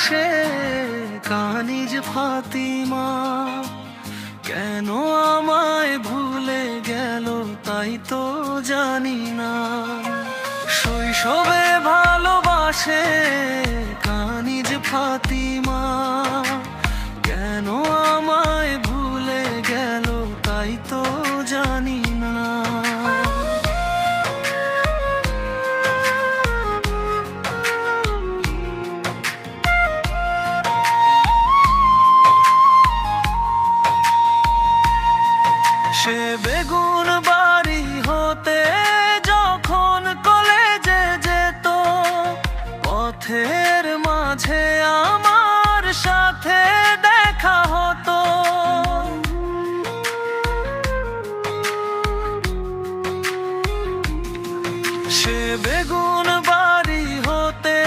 ভালোবাসে কানিজ ফাতিমা, কেন আমায় ভুলে গেল তাই তো জানি না। শৈশবে ভালোবাসে কানিজ ফাতিমা, কেন আমায় ভুলে গেল তাই তো জানি না। সে বেগুন বাড়ি হতে যখন কলেজে যেত, পথের মাঝে আমার সাথে দেখা হতো। সে বেগুন বাড়ি হতে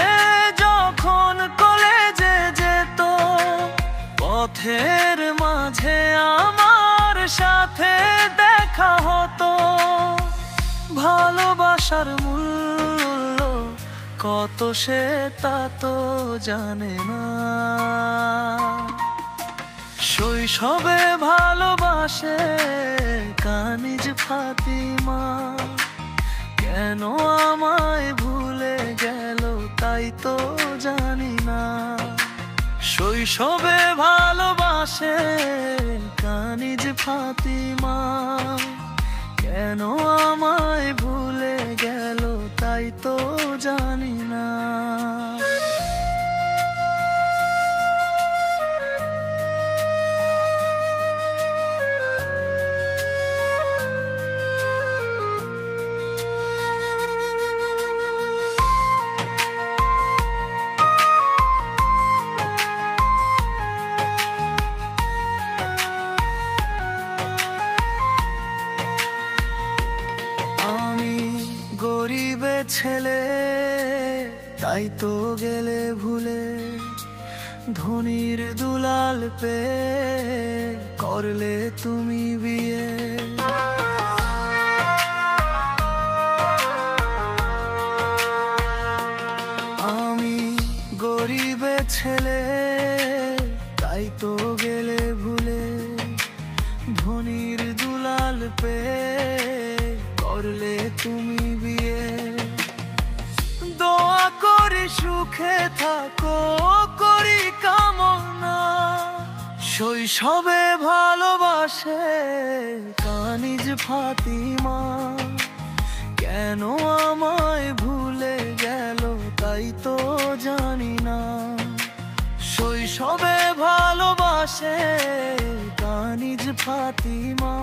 যখন কলেজে যেত, পথের মাঝে আমার সাথে দেখা হতো। ভালোবাসার মূল্য কত সে তা তো জানে না। শৈশবে ভালোবাসে কানিজ ফাতিমা, কেন আমায় ভুলে গেল তাই তো জানি না। শৈশবে ভালোবাসে কানিজ ফাতিমা, কেন আমায় ভুলে গেল তাই তো জানি না। গরিবের ছেলে তাই তো গেলে ভুলে, ধনীর দুলাল পেয়ে করলে তুমি বিয়ে। আমি গরিবের ছেলে তাই তো গেলে ভুলে, ধনীর দুলাল পেয়ে করলে তুমি বিয়ে। দোয়া করি সুখে থাকো করি কামনা, শৈশবে ভালোবাসে কানিজ ফাতিমা, কেন আমায় ভুলে গেল তাই তো জানি না। শৈশবে ভালোবাসে কানিজ ফাতিমা।